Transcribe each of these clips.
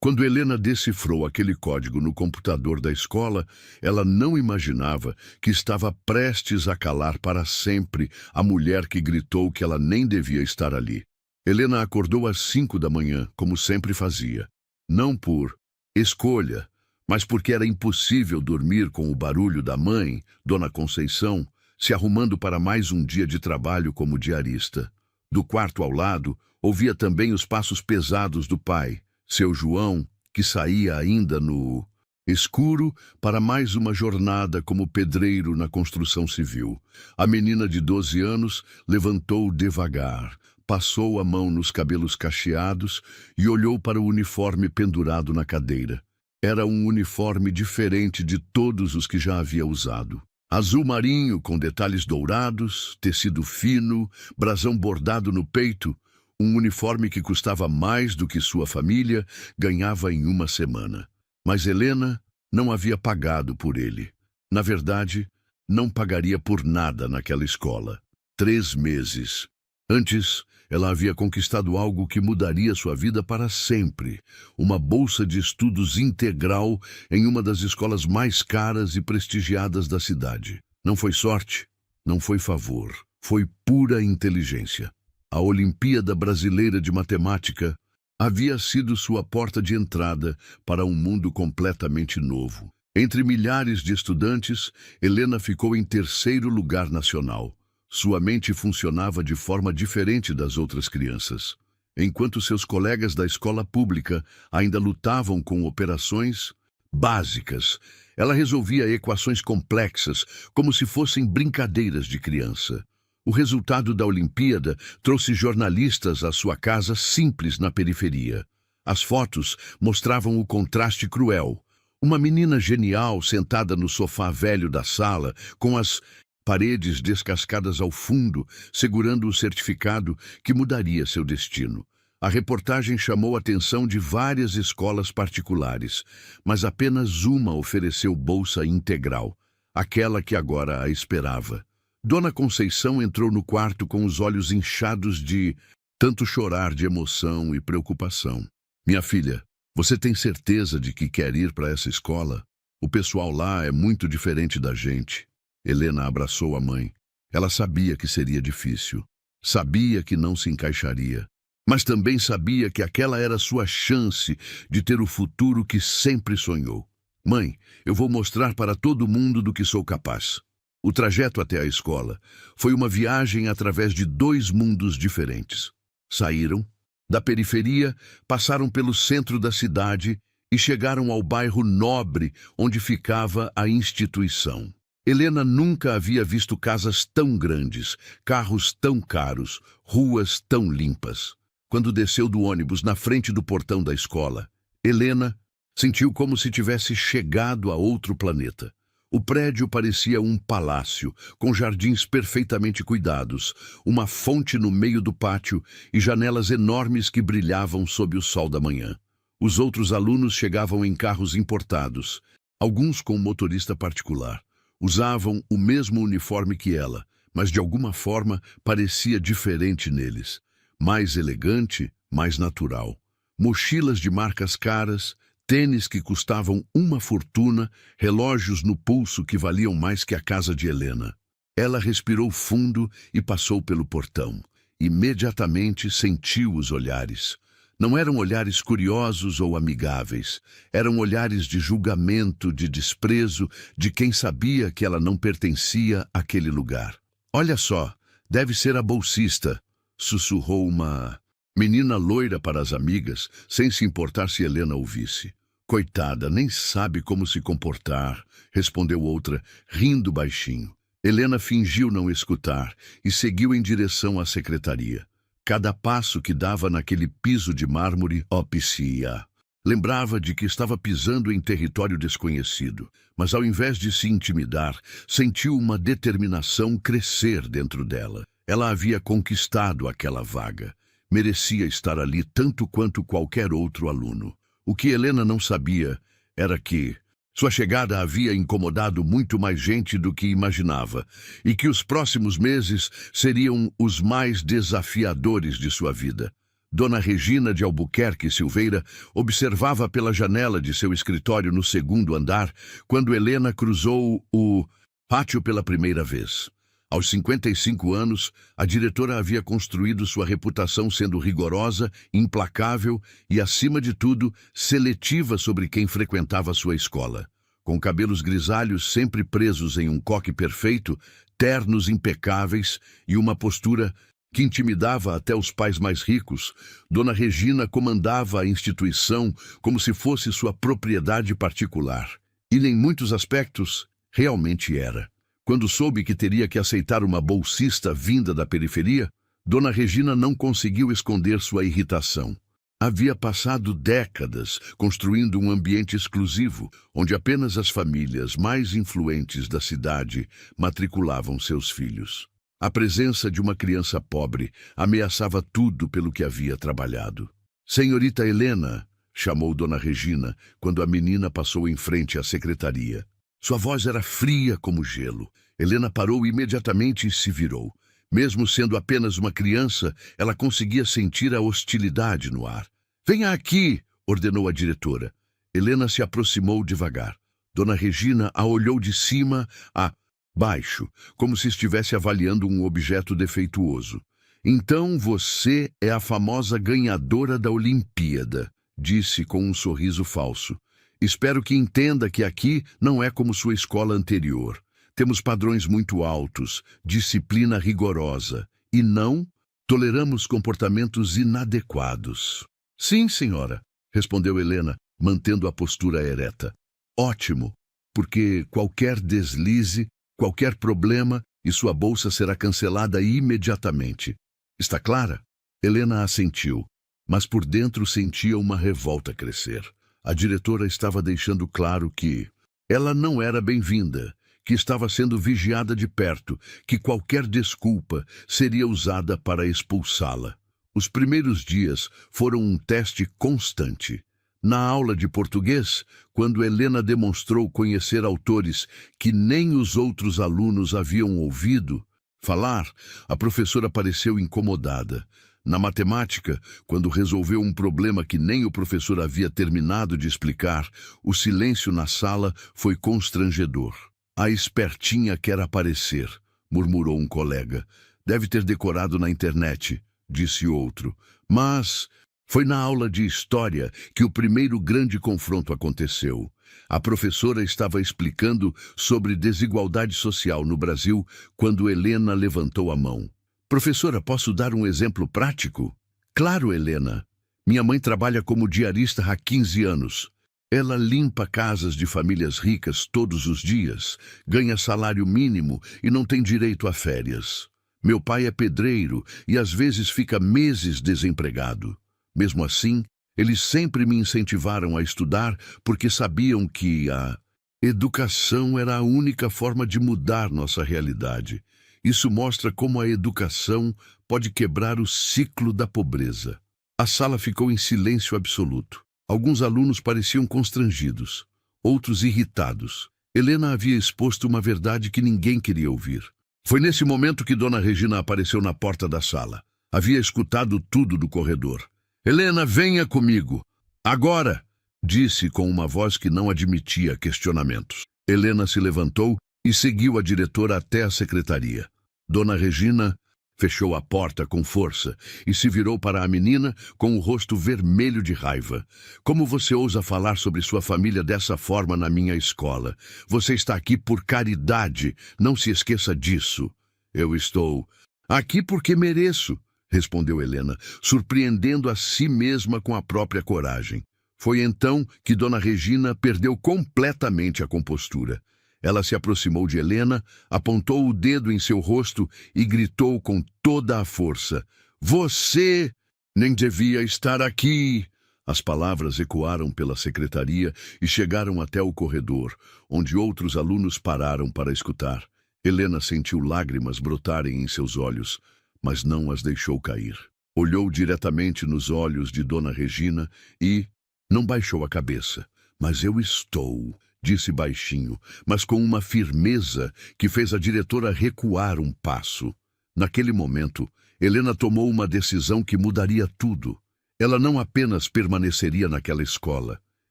Quando Helena decifrou aquele código no computador da escola, ela não imaginava que estava prestes a calar para sempre a mulher que gritou que ela nem devia estar ali. Helena acordou às 5 da manhã, como sempre fazia. Não por escolha, mas porque era impossível dormir com o barulho da mãe, Dona Conceição, se arrumando para mais um dia de trabalho como diarista. Do quarto ao lado, ouvia também os passos pesados do pai, seu João, que saía ainda no escuro para mais uma jornada como pedreiro na construção civil. A menina de 12 anos levantou devagar, passou a mão nos cabelos cacheados e olhou para o uniforme pendurado na cadeira. Era um uniforme diferente de todos os que já havia usado. Azul marinho com detalhes dourados, tecido fino, brasão bordado no peito, um uniforme que custava mais do que sua família ganhava em uma semana. Mas Helena não havia pagado por ele. Na verdade, não pagaria por nada naquela escola. 3 meses. Antes, ela havia conquistado algo que mudaria sua vida para sempre. Uma bolsa de estudos integral em uma das escolas mais caras e prestigiadas da cidade. Não foi sorte, não foi favor, foi pura inteligência. A Olimpíada Brasileira de Matemática havia sido sua porta de entrada para um mundo completamente novo. Entre milhares de estudantes, Helena ficou em 3º lugar nacional. Sua mente funcionava de forma diferente das outras crianças. Enquanto seus colegas da escola pública ainda lutavam com operações básicas, ela resolvia equações complexas como se fossem brincadeiras de criança. O resultado da Olimpíada trouxe jornalistas à sua casa simples na periferia. As fotos mostravam o contraste cruel. Uma menina genial sentada no sofá velho da sala, com as paredes descascadas ao fundo, segurando o certificado que mudaria seu destino. A reportagem chamou a atenção de várias escolas particulares, mas apenas uma ofereceu bolsa integral, aquela que agora a esperava. Dona Conceição entrou no quarto com os olhos inchados de tanto chorar de emoção e preocupação. Minha filha, você tem certeza de que quer ir para essa escola? O pessoal lá é muito diferente da gente. Helena abraçou a mãe. Ela sabia que seria difícil. Sabia que não se encaixaria. Mas também sabia que aquela era sua chance de ter o futuro que sempre sonhou. Mãe, eu vou mostrar para todo mundo do que sou capaz. O trajeto até a escola foi uma viagem através de 2 mundos diferentes. Saíram da periferia, passaram pelo centro da cidade e chegaram ao bairro nobre onde ficava a instituição. Helena nunca havia visto casas tão grandes, carros tão caros, ruas tão limpas. Quando desceu do ônibus na frente do portão da escola, Helena sentiu como se tivesse chegado a outro planeta. O prédio parecia um palácio, com jardins perfeitamente cuidados, uma fonte no meio do pátio e janelas enormes que brilhavam sob o sol da manhã. Os outros alunos chegavam em carros importados, alguns com motorista particular. Usavam o mesmo uniforme que ela, mas de alguma forma parecia diferente neles. Mais elegante, mais natural. Mochilas de marcas caras, tênis que custavam uma fortuna, relógios no pulso que valiam mais que a casa de Helena. Ela respirou fundo e passou pelo portão. Imediatamente sentiu os olhares. Não eram olhares curiosos ou amigáveis. Eram olhares de julgamento, de desprezo, de quem sabia que ela não pertencia àquele lugar. Olha só, deve ser a bolsista, sussurrou uma menina loira para as amigas, sem se importar se Helena ouvisse. Coitada, nem sabe como se comportar, respondeu outra, rindo baixinho. Helena fingiu não escutar e seguiu em direção à secretaria. Cada passo que dava naquele piso de mármore opicia. Lembrava de que estava pisando em território desconhecido, mas ao invés de se intimidar, sentiu uma determinação crescer dentro dela. Ela havia conquistado aquela vaga. Merecia estar ali tanto quanto qualquer outro aluno. O que Helena não sabia era que sua chegada havia incomodado muito mais gente do que imaginava, e que os próximos meses seriam os mais desafiadores de sua vida. Dona Regina de Albuquerque Silveira observava pela janela de seu escritório no segundo andar quando Helena cruzou o pátio pela primeira vez. Aos 55 anos, a diretora havia construído sua reputação sendo rigorosa, implacável e, acima de tudo, seletiva sobre quem frequentava sua escola. Com cabelos grisalhos sempre presos em um coque perfeito, ternos impecáveis e uma postura que intimidava até os pais mais ricos, Dona Regina comandava a instituição como se fosse sua propriedade particular. E, em muitos aspectos, realmente era. Quando soube que teria que aceitar uma bolsista vinda da periferia, Dona Regina não conseguiu esconder sua irritação. Havia passado décadas construindo um ambiente exclusivo, onde apenas as famílias mais influentes da cidade matriculavam seus filhos. A presença de uma criança pobre ameaçava tudo pelo que havia trabalhado. "Senhorita Helena", chamou Dona Regina, quando a menina passou em frente à secretaria. Sua voz era fria como gelo. Helena parou imediatamente e se virou. Mesmo sendo apenas uma criança, ela conseguia sentir a hostilidade no ar. "Venha aqui", ordenou a diretora. Helena se aproximou devagar. Dona Regina a olhou de cima a baixo, como se estivesse avaliando um objeto defeituoso. "Então você é a famosa ganhadora da Olimpíada", disse com um sorriso falso. "Espero que entenda que aqui não é como sua escola anterior. Temos padrões muito altos, disciplina rigorosa e não toleramos comportamentos inadequados." "Sim, senhora", respondeu Helena, mantendo a postura ereta. "Ótimo, porque qualquer deslize, qualquer problema e sua bolsa será cancelada imediatamente. Está clara?" Helena assentiu, mas por dentro sentia uma revolta crescer. A diretora estava deixando claro que ela não era bem-vinda, que estava sendo vigiada de perto, que qualquer desculpa seria usada para expulsá-la. Os primeiros dias foram um teste constante. Na aula de português, quando Helena demonstrou conhecer autores que nem os outros alunos haviam ouvido falar, a professora pareceu incomodada. Na matemática, quando resolveu um problema que nem o professor havia terminado de explicar, o silêncio na sala foi constrangedor. "A espertinha quer aparecer", murmurou um colega. "Deve ter decorado na internet", disse outro. Mas foi na aula de história que o primeiro grande confronto aconteceu. A professora estava explicando sobre desigualdade social no Brasil quando Helena levantou a mão. "Professora, posso dar um exemplo prático?" "Claro, Helena. Minha mãe trabalha como diarista há 15 anos. Ela limpa casas de famílias ricas todos os dias, ganha salário mínimo e não tem direito a férias. Meu pai é pedreiro e às vezes fica meses desempregado. Mesmo assim, eles sempre me incentivaram a estudar porque sabiam que a educação era a única forma de mudar nossa realidade. Isso mostra como a educação pode quebrar o ciclo da pobreza." A sala ficou em silêncio absoluto. Alguns alunos pareciam constrangidos, outros irritados. Helena havia exposto uma verdade que ninguém queria ouvir. Foi nesse momento que Dona Regina apareceu na porta da sala. Havia escutado tudo do corredor. "Helena, venha comigo. Agora!" disse com uma voz que não admitia questionamentos. Helena se levantou e seguiu a diretora até a secretaria. Dona Regina fechou a porta com força e se virou para a menina com o rosto vermelho de raiva. "Como você ousa falar sobre sua família dessa forma na minha escola? Você está aqui por caridade, não se esqueça disso." "Eu estou aqui porque mereço", respondeu Helena, surpreendendo a si mesma com a própria coragem. Foi então que Dona Regina perdeu completamente a compostura. Ela se aproximou de Helena, apontou o dedo em seu rosto e gritou com toda a força: "Você nem devia estar aqui!" As palavras ecoaram pela secretaria e chegaram até o corredor, onde outros alunos pararam para escutar. Helena sentiu lágrimas brotarem em seus olhos, mas não as deixou cair. Olhou diretamente nos olhos de Dona Regina e não baixou a cabeça. "Mas eu estou", disse baixinho, mas com uma firmeza que fez a diretora recuar um passo. Naquele momento, Helena tomou uma decisão que mudaria tudo. Ela não apenas permaneceria naquela escola,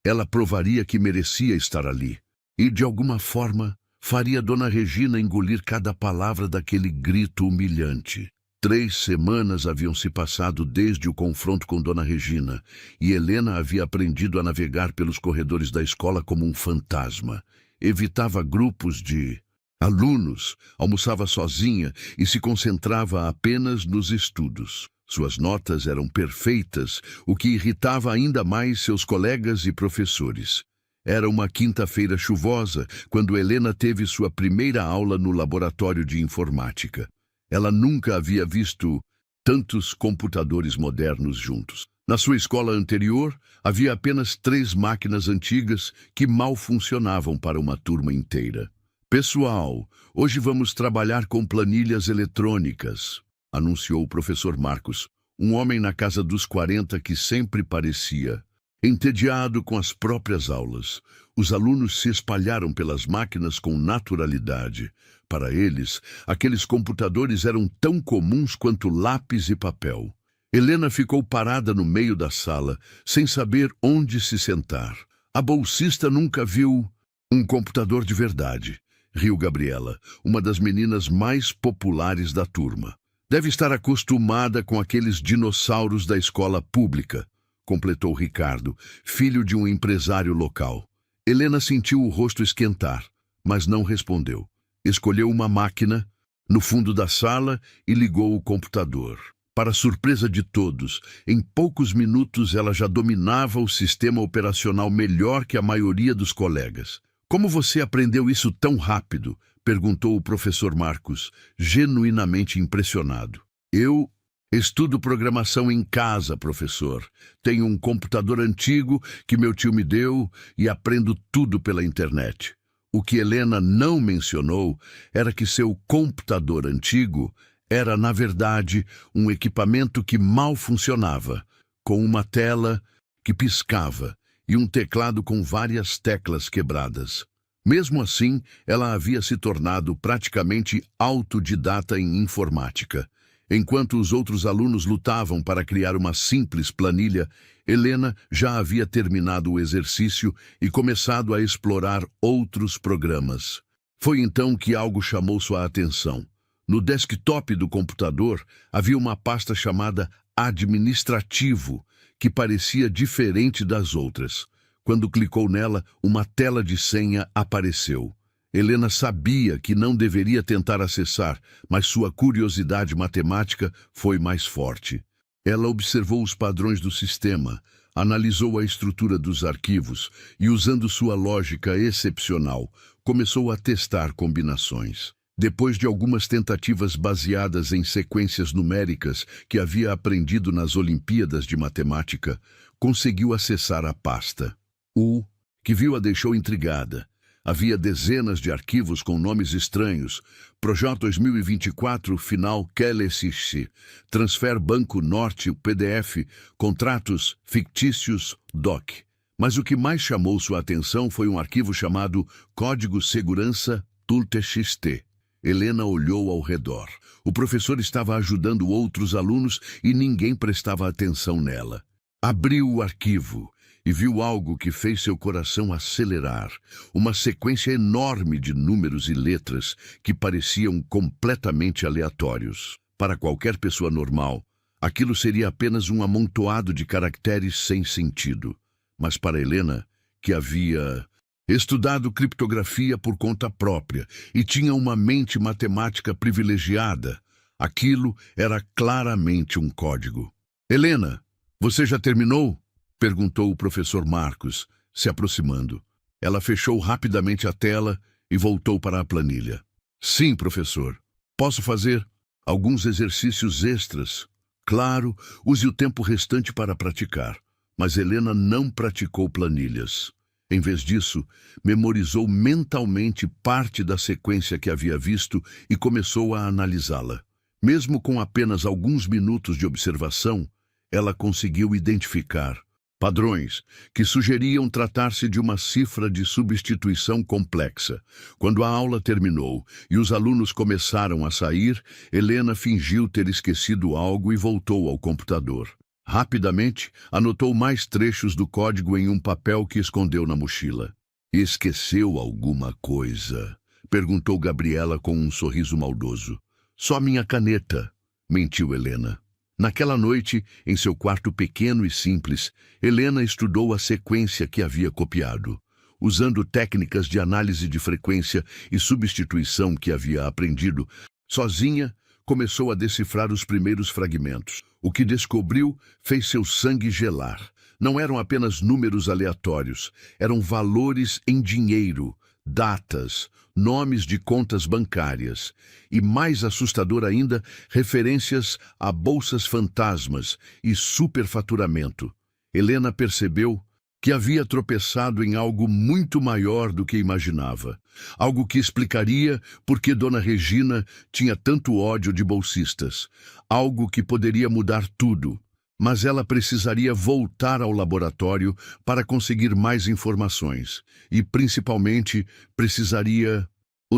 ela provaria que merecia estar ali. E, de alguma forma, faria Dona Regina engolir cada palavra daquele grito humilhante. 3 semanas haviam se passado desde o confronto com Dona Regina, e Helena havia aprendido a navegar pelos corredores da escola como um fantasma. Evitava grupos de alunos, almoçava sozinha e se concentrava apenas nos estudos. Suas notas eram perfeitas, o que irritava ainda mais seus colegas e professores. Era uma quinta-feira chuvosa, quando Helena teve sua primeira aula no laboratório de informática. Ela nunca havia visto tantos computadores modernos juntos. Na sua escola anterior, havia apenas 3 máquinas antigas que mal funcionavam para uma turma inteira. Pessoal, hoje vamos trabalhar com planilhas eletrônicas, anunciou o professor Marcos, um homem na casa dos 40 que sempre parecia entediado com as próprias aulas. Os alunos se espalharam pelas máquinas com naturalidade. Para eles, aqueles computadores eram tão comuns quanto lápis e papel. Helena ficou parada no meio da sala, sem saber onde se sentar. A bolsista nunca viu um computador de verdade, riu Gabriela, uma das meninas mais populares da turma. Deve estar acostumada com aqueles dinossauros da escola pública, completou Ricardo, filho de um empresário local. Helena sentiu o rosto esquentar, mas não respondeu. Escolheu uma máquina no fundo da sala e ligou o computador. Para surpresa de todos, em poucos minutos ela já dominava o sistema operacional melhor que a maioria dos colegas. Como você aprendeu isso tão rápido? Perguntou o professor Marcos, genuinamente impressionado. Eu estudo programação em casa, professor. Tenho um computador antigo que meu tio me deu e aprendo tudo pela internet. O que Helena não mencionou era que seu computador antigo era, na verdade, um equipamento que mal funcionava, com uma tela que piscava e um teclado com várias teclas quebradas. Mesmo assim, ela havia se tornado praticamente autodidata em informática. Enquanto os outros alunos lutavam para criar uma simples planilha, Helena já havia terminado o exercício e começado a explorar outros programas. Foi então que algo chamou sua atenção. No desktop do computador havia uma pasta chamada Administrativo, que parecia diferente das outras. Quando clicou nela, uma tela de senha apareceu. Helena sabia que não deveria tentar acessar, mas sua curiosidade matemática foi mais forte. Ela observou os padrões do sistema, analisou a estrutura dos arquivos e, usando sua lógica excepcional, começou a testar combinações. Depois de algumas tentativas baseadas em sequências numéricas que havia aprendido nas Olimpíadas de Matemática, conseguiu acessar a pasta. O que viu a deixou intrigada. Havia dezenas de arquivos com nomes estranhos. Projeto 2024, final QLSX, Transfer Banco Norte, PDF, contratos fictícios, DOC. Mas o que mais chamou sua atenção foi um arquivo chamado Código Segurança TULTXT. Helena olhou ao redor. O professor estava ajudando outros alunos e ninguém prestava atenção nela. Abriu o arquivo e viu algo que fez seu coração acelerar. Uma sequência enorme de números e letras que pareciam completamente aleatórios. Para qualquer pessoa normal, aquilo seria apenas um amontoado de caracteres sem sentido. Mas para Helena, que havia estudado criptografia por conta própria e tinha uma mente matemática privilegiada, aquilo era claramente um código. Helena, você já terminou? Perguntou o professor Marcos, se aproximando. Ela fechou rapidamente a tela e voltou para a planilha. Sim, professor. Posso fazer alguns exercícios extras? Claro, use o tempo restante para praticar. Mas Helena não praticou planilhas. Em vez disso, memorizou mentalmente parte da sequência que havia visto e começou a analisá-la. Mesmo com apenas alguns minutos de observação, ela conseguiu identificar padrões que sugeriam tratar-se de uma cifra de substituição complexa. Quando a aula terminou e os alunos começaram a sair, Helena fingiu ter esquecido algo e voltou ao computador. Rapidamente, anotou mais trechos do código em um papel que escondeu na mochila. Esqueceu alguma coisa? Perguntou Gabriela com um sorriso maldoso. Só minha caneta, mentiu Helena. Naquela noite, em seu quarto pequeno e simples, Helena estudou a sequência que havia copiado. Usando técnicas de análise de frequência e substituição que havia aprendido, sozinha, começou a decifrar os primeiros fragmentos. O que descobriu fez seu sangue gelar. Não eram apenas números aleatórios, eram valores em dinheiro, datas, nomes de contas bancárias e, mais assustador ainda, referências a bolsas fantasmas e superfaturamento. Helena percebeu que havia tropeçado em algo muito maior do que imaginava. Algo que explicaria por que Dona Regina tinha tanto ódio de bolsistas. Algo que poderia mudar tudo. Mas ela precisaria voltar ao laboratório para conseguir mais informações. E, principalmente, precisaria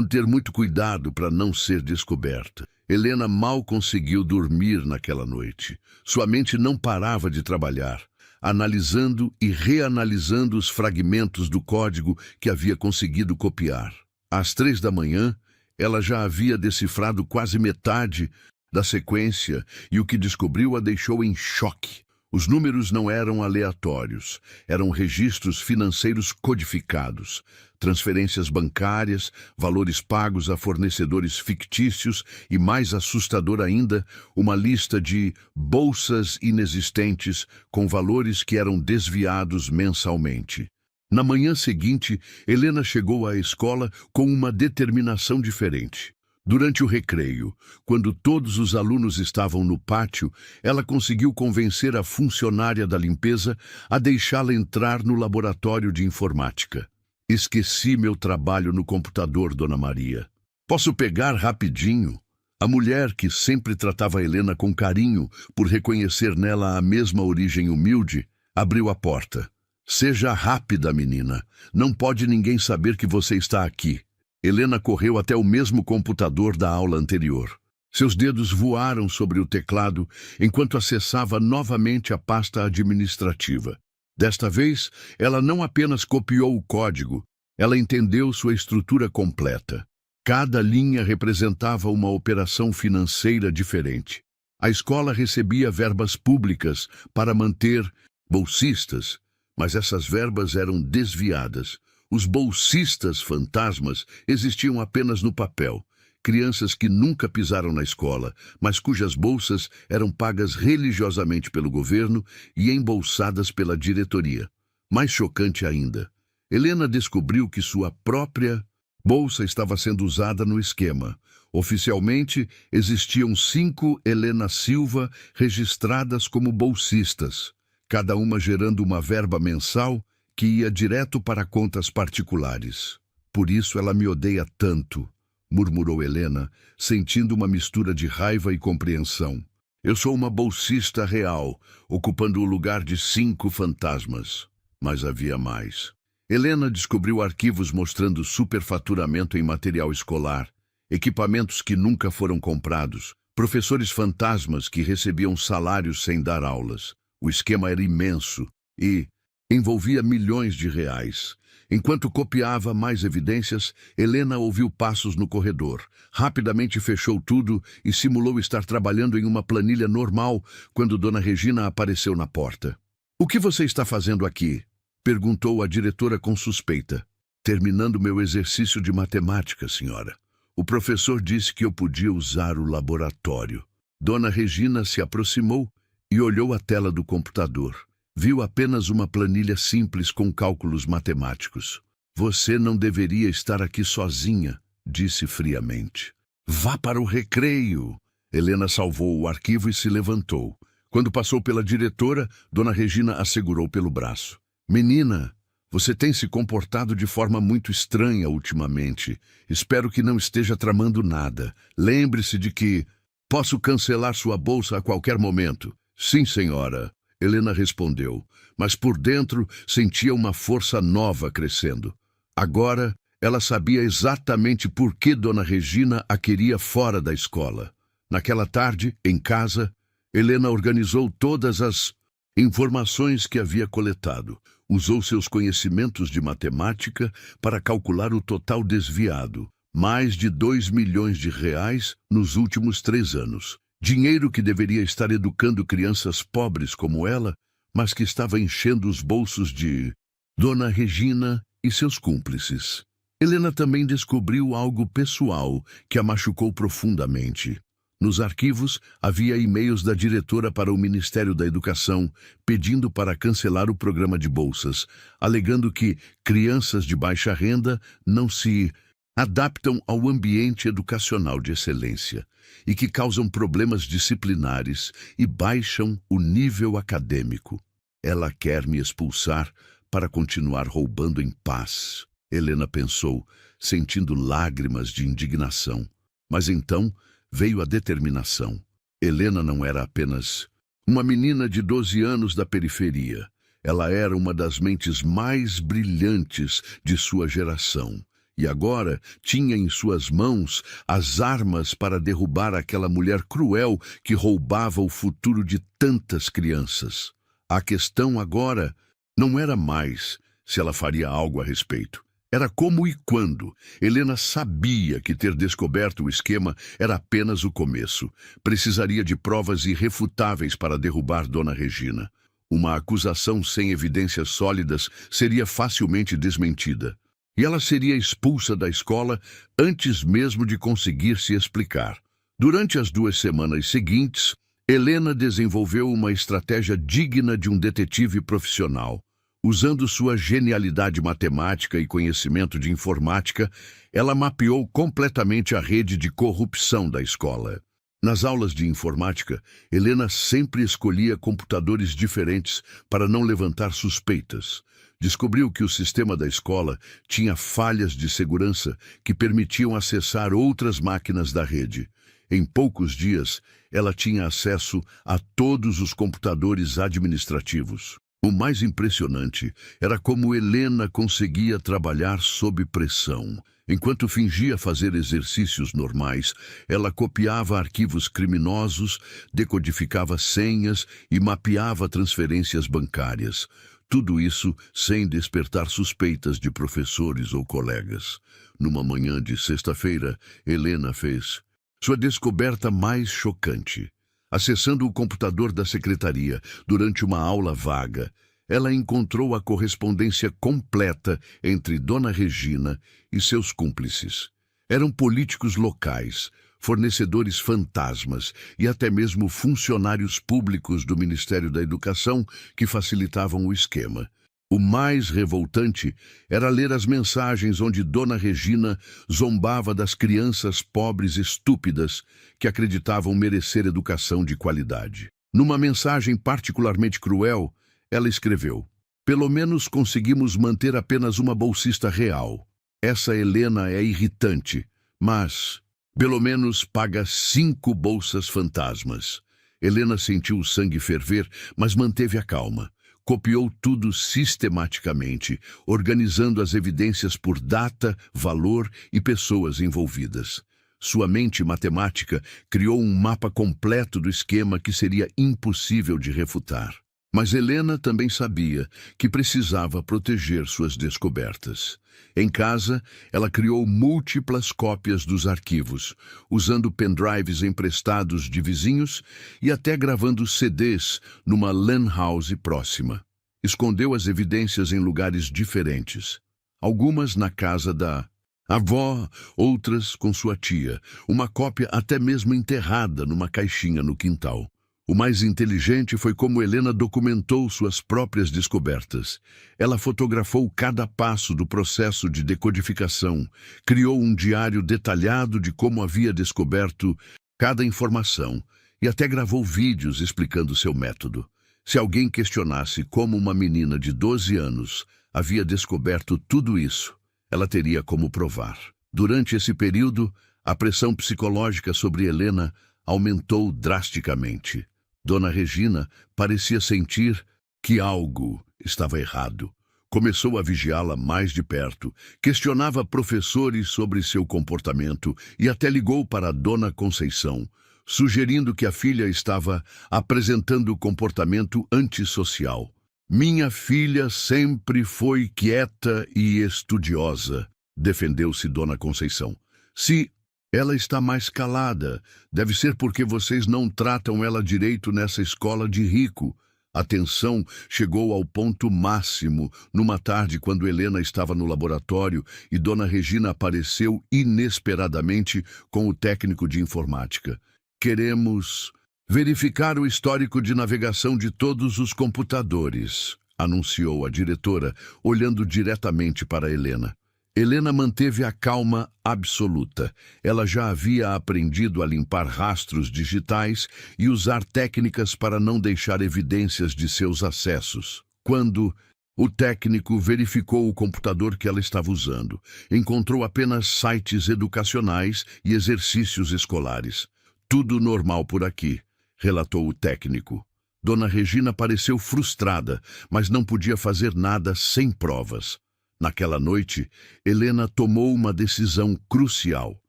ter muito cuidado para não ser descoberta. Helena mal conseguiu dormir naquela noite. Sua mente não parava de trabalhar, analisando e reanalisando os fragmentos do código que havia conseguido copiar. Às 3 da manhã, ela já havia decifrado quase metade da sequência e o que descobriu a deixou em choque. Os números não eram aleatórios, eram registros financeiros codificados, transferências bancárias, valores pagos a fornecedores fictícios e, mais assustador ainda, uma lista de bolsas inexistentes com valores que eram desviados mensalmente. Na manhã seguinte, Helena chegou à escola com uma determinação diferente. Durante o recreio, quando todos os alunos estavam no pátio, ela conseguiu convencer a funcionária da limpeza a deixá-la entrar no laboratório de informática. Esqueci meu trabalho no computador, Dona Maria. Posso pegar rapidinho? A mulher, que sempre tratava Helena com carinho por reconhecer nela a mesma origem humilde, abriu a porta. Seja rápida, menina. Não pode ninguém saber que você está aqui. Helena correu até o mesmo computador da aula anterior. Seus dedos voaram sobre o teclado enquanto acessava novamente a pasta administrativa. Desta vez, ela não apenas copiou o código, ela entendeu sua estrutura completa. Cada linha representava uma operação financeira diferente. A escola recebia verbas públicas para manter bolsistas, mas essas verbas eram desviadas. Os bolsistas fantasmas existiam apenas no papel. Crianças que nunca pisaram na escola, mas cujas bolsas eram pagas religiosamente pelo governo e embolsadas pela diretoria. Mais chocante ainda, Helena descobriu que sua própria bolsa estava sendo usada no esquema. Oficialmente, existiam 5 Helena Silva registradas como bolsistas, cada uma gerando uma verba mensal que ia direto para contas particulares. Por isso ela me odeia tanto, murmurou Helena, sentindo uma mistura de raiva e compreensão. Eu sou uma bolsista real, ocupando o lugar de 5 fantasmas. Mas havia mais. Helena descobriu arquivos mostrando superfaturamento em material escolar, equipamentos que nunca foram comprados, professores fantasmas que recebiam salários sem dar aulas. O esquema era imenso e envolvia milhões de reais. Enquanto copiava mais evidências, Helena ouviu passos no corredor. Rapidamente fechou tudo e simulou estar trabalhando em uma planilha normal quando Dona Regina apareceu na porta. "O que você está fazendo aqui?" perguntou a diretora com suspeita. "Terminando meu exercício de matemática, senhora. O professor disse que eu podia usar o laboratório." Dona Regina se aproximou e olhou a tela do computador. Viu apenas uma planilha simples com cálculos matemáticos. "Você não deveria estar aqui sozinha", disse friamente. "Vá para o recreio." Helena salvou o arquivo e se levantou. Quando passou pela diretora, Dona Regina a segurou pelo braço. "Menina, você tem se comportado de forma muito estranha ultimamente. Espero que não esteja tramando nada. Lembre-se de que posso cancelar sua bolsa a qualquer momento." "Sim, senhora." Helena respondeu, mas por dentro sentia uma força nova crescendo. Agora, ela sabia exatamente por que Dona Regina a queria fora da escola. Naquela tarde, em casa, Helena organizou todas as Informações que havia coletado. Usou seus conhecimentos de matemática para calcular o total desviado. Mais de 2 milhões de reais nos últimos 3 anos. Dinheiro que deveria estar educando crianças pobres como ela, mas que estava enchendo os bolsos de Dona Regina e seus cúmplices. Helena também descobriu algo pessoal que a machucou profundamente. Nos arquivos, havia e-mails da diretora para o Ministério da Educação pedindo para cancelar o programa de bolsas, alegando que crianças de baixa renda não se adaptam ao ambiente educacional de excelência e que causam problemas disciplinares e baixam o nível acadêmico. Ela quer me expulsar para continuar roubando em paz, Helena pensou, sentindo lágrimas de indignação. Mas então veio a determinação. Helena não era apenas uma menina de 12 anos da periferia. Ela era uma das mentes mais brilhantes de sua geração. E agora tinha em suas mãos as armas para derrubar aquela mulher cruel que roubava o futuro de tantas crianças. A questão agora não era mais se ela faria algo a respeito. Era como e quando. Helena sabia que ter descoberto o esquema era apenas o começo. Precisaria de provas irrefutáveis para derrubar Dona Regina. Uma acusação sem evidências sólidas seria facilmente desmentida. E ela seria expulsa da escola antes mesmo de conseguir se explicar. Durante as 2 semanas seguintes, Helena desenvolveu uma estratégia digna de um detetive profissional. Usando sua genialidade matemática e conhecimento de informática, ela mapeou completamente a rede de corrupção da escola. Nas aulas de informática, Helena sempre escolhia computadores diferentes para não levantar suspeitas. Descobriu que o sistema da escola tinha falhas de segurança que permitiam acessar outras máquinas da rede. Em poucos dias, ela tinha acesso a todos os computadores administrativos. O mais impressionante era como Helena conseguia trabalhar sob pressão. Enquanto fingia fazer exercícios normais, ela copiava arquivos criminosos, decodificava senhas e mapeava transferências bancárias. Tudo isso sem despertar suspeitas de professores ou colegas. Numa manhã de sexta-feira, Helena fez sua descoberta mais chocante. Acessando o computador da secretaria durante uma aula vaga, ela encontrou a correspondência completa entre Dona Regina e seus cúmplices. Eram políticos locais, fornecedores fantasmas e até mesmo funcionários públicos do Ministério da Educação que facilitavam o esquema. O mais revoltante era ler as mensagens onde Dona Regina zombava das crianças pobres estúpidas que acreditavam merecer educação de qualidade. Numa mensagem particularmente cruel, ela escreveu: "Pelo menos conseguimos manter apenas uma bolsista real. Essa Helena é irritante, mas pelo menos paga 5 bolsas fantasmas." Helena sentiu o sangue ferver, mas manteve a calma. Copiou tudo sistematicamente, organizando as evidências por data, valor e pessoas envolvidas. Sua mente matemática criou um mapa completo do esquema que seria impossível de refutar. Mas Helena também sabia que precisava proteger suas descobertas. Em casa, ela criou múltiplas cópias dos arquivos, usando pendrives emprestados de vizinhos e até gravando CDs numa LAN house próxima. Escondeu as evidências em lugares diferentes. Algumas na casa da avó, outras com sua tia, uma cópia até mesmo enterrada numa caixinha no quintal. O mais inteligente foi como Helena documentou suas próprias descobertas. Ela fotografou cada passo do processo de decodificação, criou um diário detalhado de como havia descoberto cada informação e até gravou vídeos explicando seu método. Se alguém questionasse como uma menina de 12 anos havia descoberto tudo isso, ela teria como provar. Durante esse período, a pressão psicológica sobre Helena aumentou drasticamente. Dona Regina parecia sentir que algo estava errado. Começou a vigiá-la mais de perto, questionava professores sobre seu comportamento e até ligou para a Dona Conceição, sugerindo que a filha estava apresentando comportamento antissocial. Minha filha sempre foi quieta e estudiosa, defendeu-se Dona Conceição. Se ela está mais calada, deve ser porque vocês não tratam ela direito nessa escola de rico. A tensão chegou ao ponto máximo numa tarde quando Helena estava no laboratório e Dona Regina apareceu inesperadamente com o técnico de informática. Queremos verificar o histórico de navegação de todos os computadores, anunciou a diretora, olhando diretamente para Helena. Helena manteve a calma absoluta. Ela já havia aprendido a limpar rastros digitais e usar técnicas para não deixar evidências de seus acessos. Quando o técnico verificou o computador que ela estava usando, encontrou apenas sites educacionais e exercícios escolares. Tudo normal por aqui, relatou o técnico. Dona Regina pareceu frustrada, mas não podia fazer nada sem provas. Naquela noite, Helena tomou uma decisão crucial.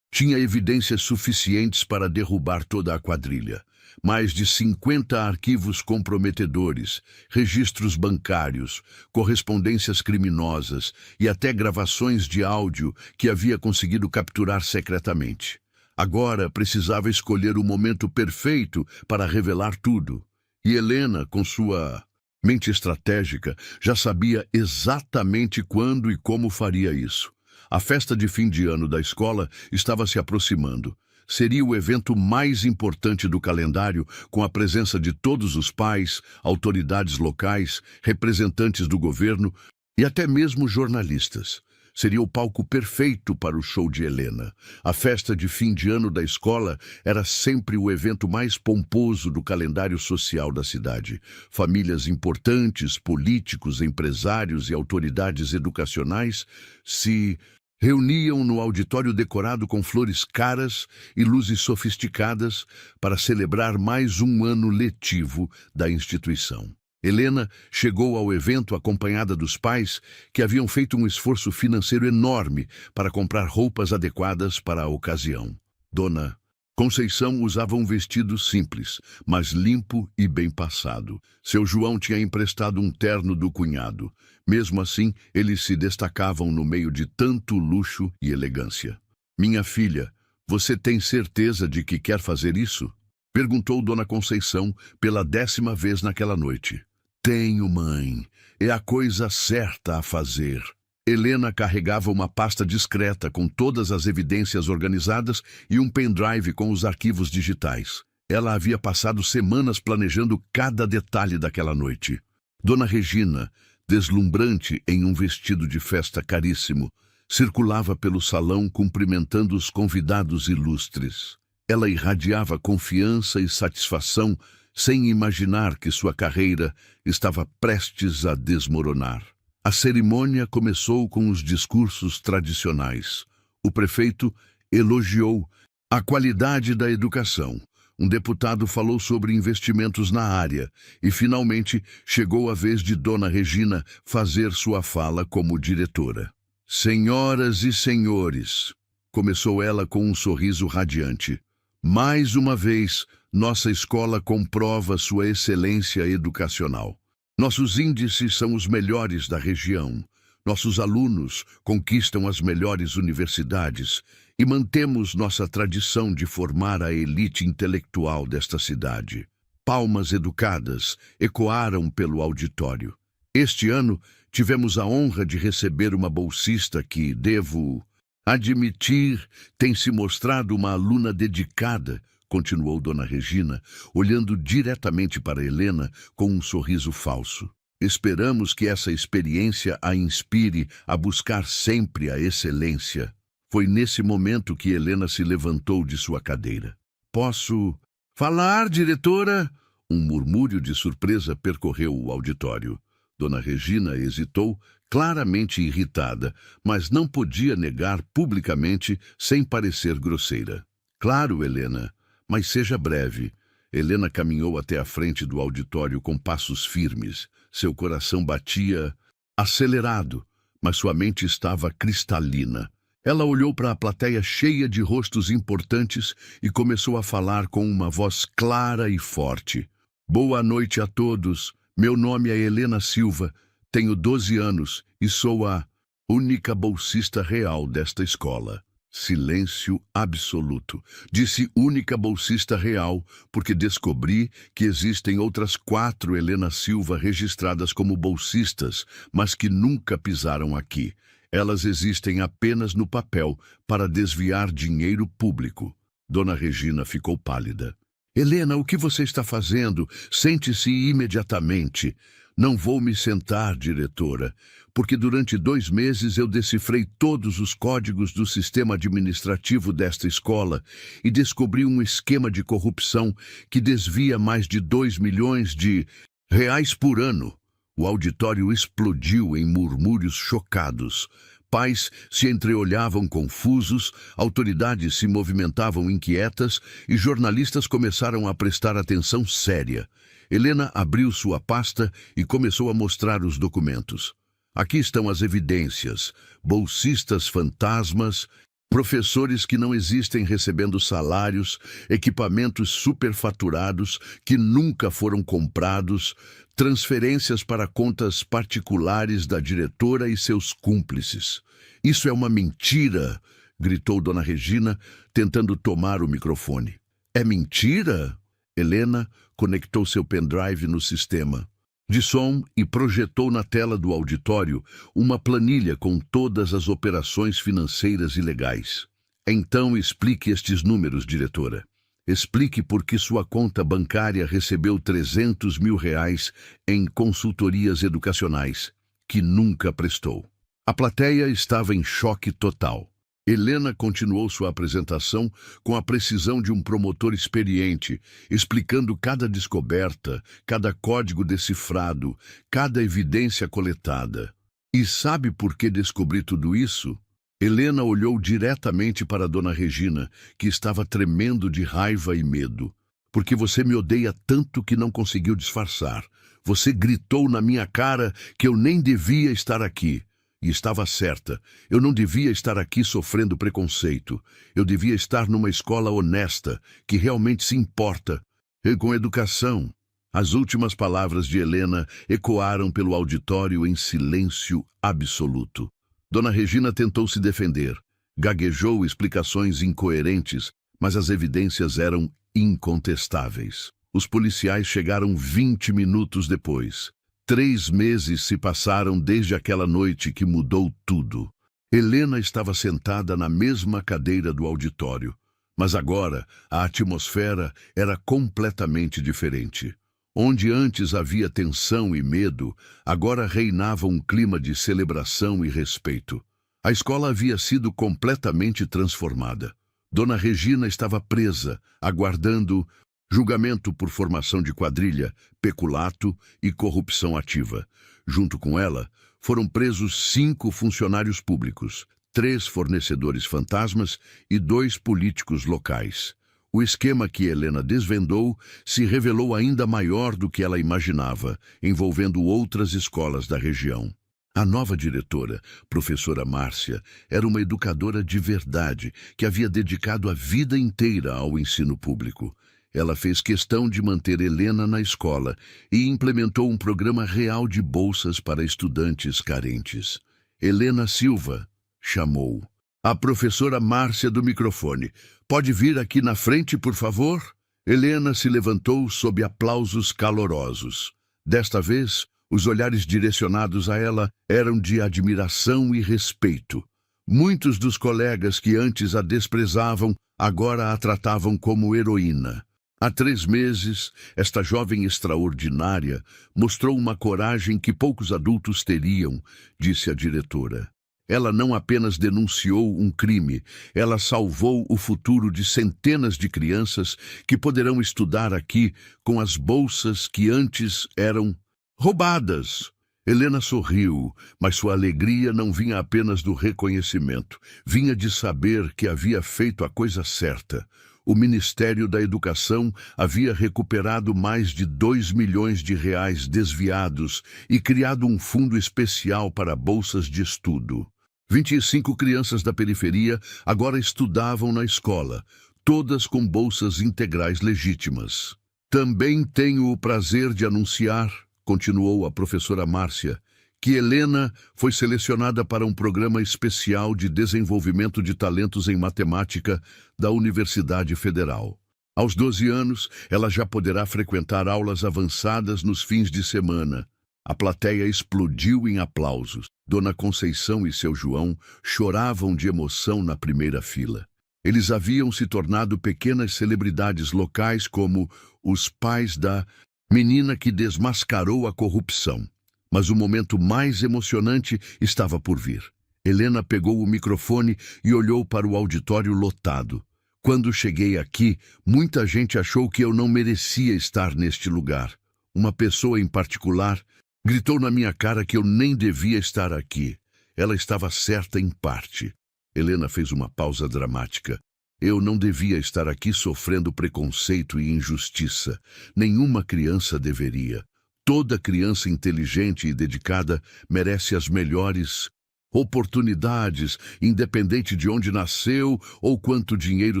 Tinha evidências suficientes para derrubar toda a quadrilha. Mais de 50 arquivos comprometedores, registros bancários, correspondências criminosas e até gravações de áudio que havia conseguido capturar secretamente. Agora precisava escolher o momento perfeito para revelar tudo. E Helena, com sua mente estratégica, já sabia exatamente quando e como faria isso. A festa de fim de ano da escola estava se aproximando. Seria o evento mais importante do calendário, com a presença de todos os pais, autoridades locais, representantes do governo e até mesmo jornalistas. Seria o palco perfeito para o show de Helena. A festa de fim de ano da escola era sempre o evento mais pomposo do calendário social da cidade. Famílias importantes, políticos, empresários e autoridades educacionais se reuniam no auditório decorado com flores caras e luzes sofisticadas para celebrar mais um ano letivo da instituição. Helena chegou ao evento acompanhada dos pais, que haviam feito um esforço financeiro enorme para comprar roupas adequadas para a ocasião. Dona Conceição usava um vestido simples, mas limpo e bem passado. Seu João tinha emprestado um terno do cunhado. Mesmo assim, eles se destacavam no meio de tanto luxo e elegância. "Minha filha, você tem certeza de que quer fazer isso?" perguntou Dona Conceição pela 10ª vez naquela noite. "Tenho, mãe. É a coisa certa a fazer." Helena carregava uma pasta discreta com todas as evidências organizadas e um pendrive com os arquivos digitais. Ela havia passado semanas planejando cada detalhe daquela noite. Dona Regina, deslumbrante em um vestido de festa caríssimo, circulava pelo salão cumprimentando os convidados ilustres. Ela irradiava confiança e satisfação, sem imaginar que sua carreira estava prestes a desmoronar. A cerimônia começou com os discursos tradicionais. O prefeito elogiou a qualidade da educação. Um deputado falou sobre investimentos na área e, finalmente, chegou a vez de Dona Regina fazer sua fala como diretora. "Senhoras e senhores", começou ela com um sorriso radiante, "mais uma vez, nossa escola comprova sua excelência educacional. Nossos índices são os melhores da região. Nossos alunos conquistam as melhores universidades e mantemos nossa tradição de formar a elite intelectual desta cidade." Palmas educadas ecoaram pelo auditório. Este ano, tivemos a honra de receber uma bolsista que, devo admitir, tem se mostrado uma aluna dedicada, continuou Dona Regina, olhando diretamente para Helena com um sorriso falso. "Esperamos que essa experiência a inspire a buscar sempre a excelência." Foi nesse momento que Helena se levantou de sua cadeira. "Posso falar, diretora?" Um murmúrio de surpresa percorreu o auditório. Dona Regina hesitou, claramente irritada, mas não podia negar publicamente sem parecer grosseira. "Claro, Helena, mas seja breve." Helena caminhou até a frente do auditório com passos firmes. Seu coração batia acelerado, mas sua mente estava cristalina. Ela olhou para a plateia cheia de rostos importantes e começou a falar com uma voz clara e forte. Boa noite a todos. Meu nome é Helena Silva, tenho 12 anos e sou a única bolsista real desta escola. Silêncio absoluto. Disse única bolsista real porque descobri que existem outras 4 Helena Silva registradas como bolsistas, mas que nunca pisaram aqui. Elas existem apenas no papel para desviar dinheiro público. Dona Regina ficou pálida. Helena, o que você está fazendo? Sente-se imediatamente. Não vou me sentar, diretora, porque durante 2 meses eu decifrei todos os códigos do sistema administrativo desta escola e descobri um esquema de corrupção que desvia mais de 2 milhões de reais por ano. O auditório explodiu em murmúrios chocados. Pais se entreolhavam confusos, autoridades se movimentavam inquietas e jornalistas começaram a prestar atenção séria. Helena abriu sua pasta e começou a mostrar os documentos. Aqui estão as evidências: bolsistas fantasmas, professores que não existem recebendo salários, equipamentos superfaturados que nunca foram comprados, transferências para contas particulares da diretora e seus cúmplices. Isso é uma mentira, gritou Dona Regina, tentando tomar o microfone. É mentira? Helena conectou seu pendrive no sistema de som e projetou na tela do auditório uma planilha com todas as operações financeiras ilegais. Então explique estes números, diretora. Explique por que sua conta bancária recebeu 300 mil reais em consultorias educacionais, que nunca prestou. A plateia estava em choque total. Helena continuou sua apresentação com a precisão de um promotor experiente, explicando cada descoberta, cada código decifrado, cada evidência coletada. E sabe por que descobri tudo isso? Helena olhou diretamente para Dona Regina, que estava tremendo de raiva e medo. Porque você me odeia tanto que não conseguiu disfarçar. Você gritou na minha cara que eu nem devia estar aqui. E estava certa. Eu não devia estar aqui sofrendo preconceito. Eu devia estar numa escola honesta, que realmente se importa, e com educação. As últimas palavras de Helena ecoaram pelo auditório em silêncio absoluto. Dona Regina tentou se defender. Gaguejou explicações incoerentes, mas as evidências eram incontestáveis. Os policiais chegaram 20 minutos depois. 3 meses se passaram desde aquela noite que mudou tudo. Helena estava sentada na mesma cadeira do auditório, mas agora a atmosfera era completamente diferente. Onde antes havia tensão e medo, agora reinava um clima de celebração e respeito. A escola havia sido completamente transformada. Dona Regina estava presa, aguardando julgamento por formação de quadrilha, peculato e corrupção ativa. Junto com ela, foram presos 5 funcionários públicos, 3 fornecedores fantasmas e 2 políticos locais. O esquema que Helena desvendou se revelou ainda maior do que ela imaginava, envolvendo outras escolas da região. A nova diretora, professora Márcia, era uma educadora de verdade que havia dedicado a vida inteira ao ensino público. Ela fez questão de manter Helena na escola e implementou um programa real de bolsas para estudantes carentes. Helena Silva chamou. A professora Márcia do microfone. Pode vir aqui na frente, por favor? Helena se levantou sob aplausos calorosos. Desta vez, os olhares direcionados a ela eram de admiração e respeito. Muitos dos colegas que antes a desprezavam, agora a tratavam como heroína. Há 3 meses, esta jovem extraordinária mostrou uma coragem que poucos adultos teriam, disse a diretora. Ela não apenas denunciou um crime, ela salvou o futuro de centenas de crianças que poderão estudar aqui com as bolsas que antes eram roubadas. Helena sorriu, mas sua alegria não vinha apenas do reconhecimento. Vinha de saber que havia feito a coisa certa. O Ministério da Educação havia recuperado mais de 2 milhões de reais desviados e criado um fundo especial para bolsas de estudo. 25 crianças da periferia agora estudavam na escola, todas com bolsas integrais legítimas. Também tenho o prazer de anunciar, continuou a professora Márcia, que Helena foi selecionada para um programa especial de desenvolvimento de talentos em matemática da Universidade Federal. Aos 12 anos, ela já poderá frequentar aulas avançadas nos fins de semana. A plateia explodiu em aplausos. Dona Conceição e seu João choravam de emoção na primeira fila. Eles haviam se tornado pequenas celebridades locais como os pais da menina que desmascarou a corrupção. Mas o momento mais emocionante estava por vir. Helena pegou o microfone e olhou para o auditório lotado. Quando cheguei aqui, muita gente achou que eu não merecia estar neste lugar. Uma pessoa em particular gritou na minha cara que eu nem devia estar aqui. Ela estava certa em parte. Helena fez uma pausa dramática. Eu não devia estar aqui sofrendo preconceito e injustiça. Nenhuma criança deveria. Toda criança inteligente e dedicada merece as melhores oportunidades, independente de onde nasceu ou quanto dinheiro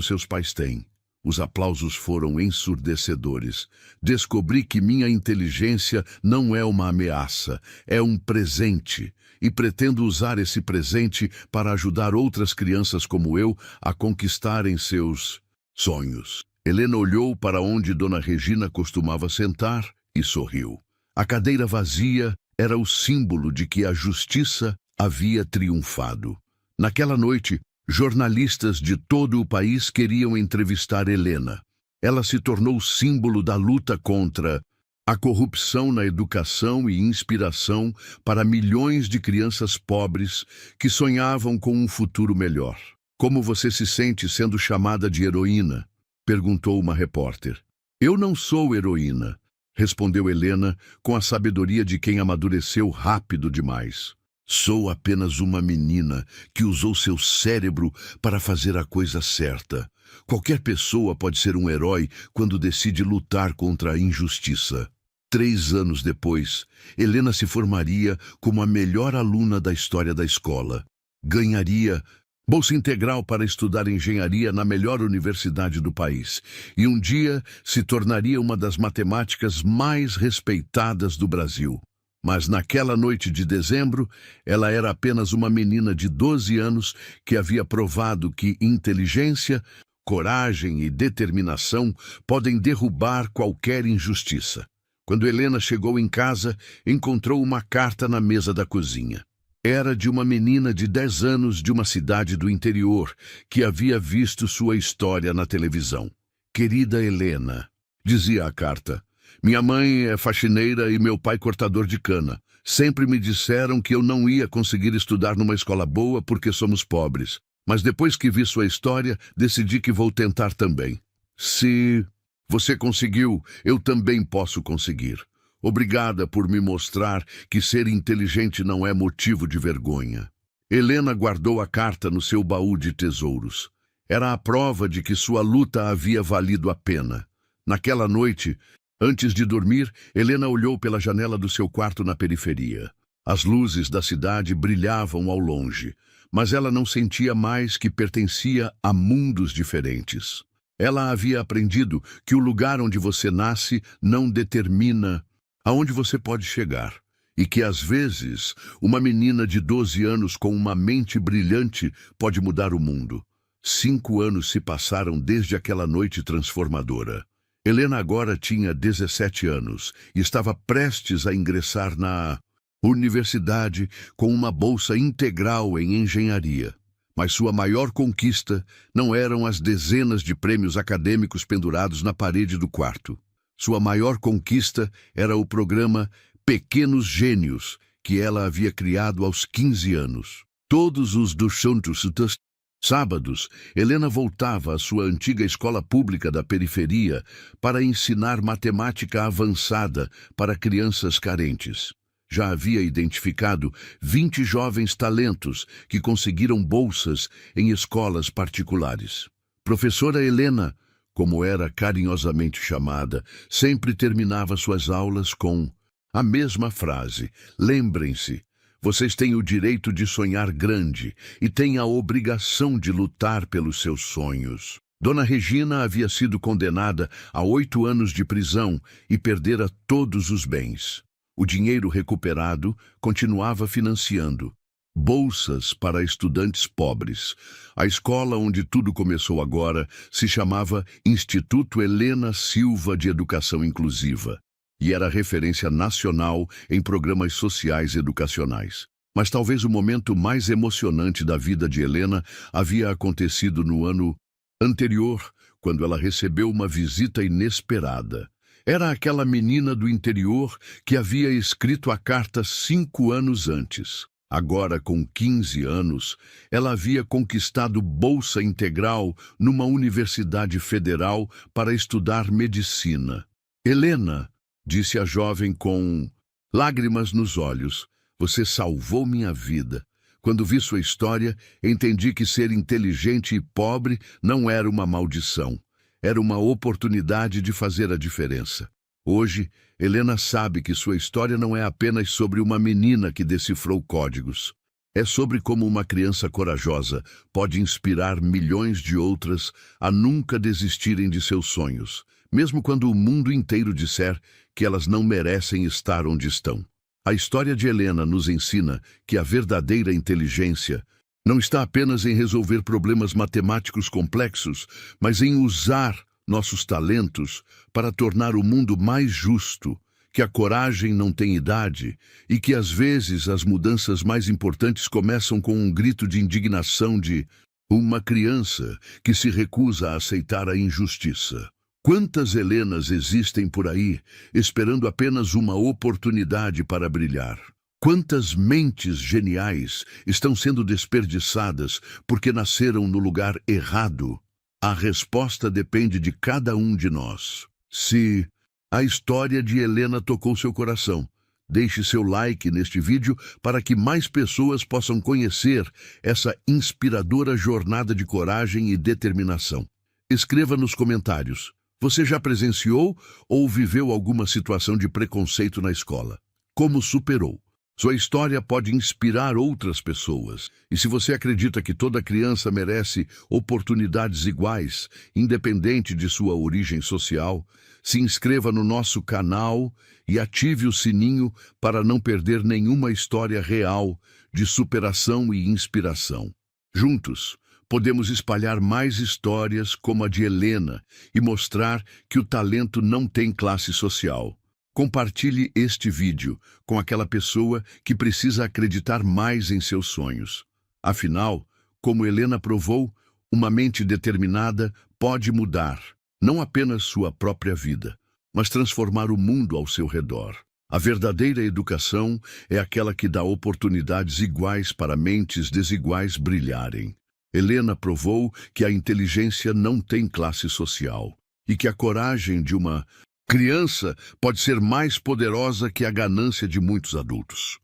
seus pais têm. Os aplausos foram ensurdecedores. Descobri que minha inteligência não é uma ameaça, é um presente. E pretendo usar esse presente para ajudar outras crianças como eu a conquistarem seus sonhos. Helena olhou para onde Dona Regina costumava sentar e sorriu. A cadeira vazia era o símbolo de que a justiça havia triunfado. Naquela noite, jornalistas de todo o país queriam entrevistar Helena. Ela se tornou símbolo da luta contra a corrupção na educação e inspiração para milhões de crianças pobres que sonhavam com um futuro melhor. Como você se sente sendo chamada de heroína? Perguntou uma repórter. Eu não sou heroína, respondeu Helena com a sabedoria de quem amadureceu rápido demais. Sou apenas uma menina que usou seu cérebro para fazer a coisa certa. Qualquer pessoa pode ser um herói quando decide lutar contra a injustiça. 3 anos depois, Helena se formaria como a melhor aluna da história da escola. Ganharia bolsa integral para estudar engenharia na melhor universidade do país. E um dia se tornaria uma das matemáticas mais respeitadas do Brasil. Mas naquela noite de dezembro, ela era apenas uma menina de 12 anos que havia provado que inteligência, coragem e determinação podem derrubar qualquer injustiça. Quando Helena chegou em casa, encontrou uma carta na mesa da cozinha. Era de uma menina de 10 anos de uma cidade do interior que havia visto sua história na televisão. Querida Helena, dizia a carta, minha mãe é faxineira e meu pai cortador de cana. Sempre me disseram que eu não ia conseguir estudar numa escola boa porque somos pobres. Mas depois que vi sua história, decidi que vou tentar também. Se você conseguiu, eu também posso conseguir. Obrigada por me mostrar que ser inteligente não é motivo de vergonha. Helena guardou a carta no seu baú de tesouros. Era a prova de que sua luta havia valido a pena. Naquela noite, antes de dormir, Helena olhou pela janela do seu quarto na periferia. As luzes da cidade brilhavam ao longe, mas ela não sentia mais que pertencia a mundos diferentes. Ela havia aprendido que o lugar onde você nasce não determina aonde você pode chegar, e que, às vezes, uma menina de 12 anos com uma mente brilhante pode mudar o mundo. 5 anos se passaram desde aquela noite transformadora. Helena agora tinha 17 anos e estava prestes a ingressar na universidade com uma bolsa integral em engenharia. Mas sua maior conquista não eram as dezenas de prêmios acadêmicos pendurados na parede do quarto. Sua maior conquista era o programa Pequenos Gênios, que ela havia criado aos 15 anos. Todos os sábados, Helena voltava à sua antiga escola pública da periferia para ensinar matemática avançada para crianças carentes. Já havia identificado 20 jovens talentos que conseguiram bolsas em escolas particulares. Professora Helena, como era carinhosamente chamada, sempre terminava suas aulas com a mesma frase: lembrem-se, Vocês têm o direito de sonhar grande e têm a obrigação de lutar pelos seus sonhos. Dona Regina havia sido condenada a 8 anos de prisão e perdera todos os bens. O dinheiro recuperado continuava financiando bolsas para estudantes pobres. A escola onde tudo começou agora se chamava Instituto Helena Silva de Educação Inclusiva e era referência nacional em programas sociais educacionais. Mas talvez o momento mais emocionante da vida de Helena havia acontecido no ano anterior, quando ela recebeu uma visita inesperada. Era aquela menina do interior que havia escrito a carta 5 anos antes. Agora, com 15 anos, ela havia conquistado bolsa integral numa universidade federal para estudar medicina. Helena, disse a jovem com lágrimas nos olhos, você salvou minha vida. Quando vi sua história, entendi que ser inteligente e pobre não era uma maldição. Era uma oportunidade de fazer a diferença. Hoje, Helena sabe que sua história não é apenas sobre uma menina que decifrou códigos. É sobre como uma criança corajosa pode inspirar milhões de outras a nunca desistirem de seus sonhos, mesmo quando o mundo inteiro disser que elas não merecem estar onde estão. A história de Helena nos ensina que a verdadeira inteligência não está apenas em resolver problemas matemáticos complexos, mas em usar nossos talentos para tornar o mundo mais justo, que a coragem não tem idade e que às vezes as mudanças mais importantes começam com um grito de indignação de uma criança que se recusa a aceitar a injustiça. Quantas Helenas existem por aí, esperando apenas uma oportunidade para brilhar? Quantas mentes geniais estão sendo desperdiçadas porque nasceram no lugar errado? A resposta depende de cada um de nós. Se a história de Helena tocou seu coração, deixe seu like neste vídeo para que mais pessoas possam conhecer essa inspiradora jornada de coragem e determinação. Escreva nos comentários. Você já presenciou ou viveu alguma situação de preconceito na escola? Como superou? Sua história pode inspirar outras pessoas. E se você acredita que toda criança merece oportunidades iguais, independente de sua origem social, se inscreva no nosso canal e ative o sininho para não perder nenhuma história real de superação e inspiração. Juntos, podemos espalhar mais histórias como a de Helena e mostrar que o talento não tem classe social. Compartilhe este vídeo com aquela pessoa que precisa acreditar mais em seus sonhos. Afinal, como Helena provou, uma mente determinada pode mudar, não apenas sua própria vida, mas transformar o mundo ao seu redor. A verdadeira educação é aquela que dá oportunidades iguais para mentes desiguais brilharem. Helena provou que a inteligência não tem classe social e que a coragem de uma criança pode ser mais poderosa que a ganância de muitos adultos.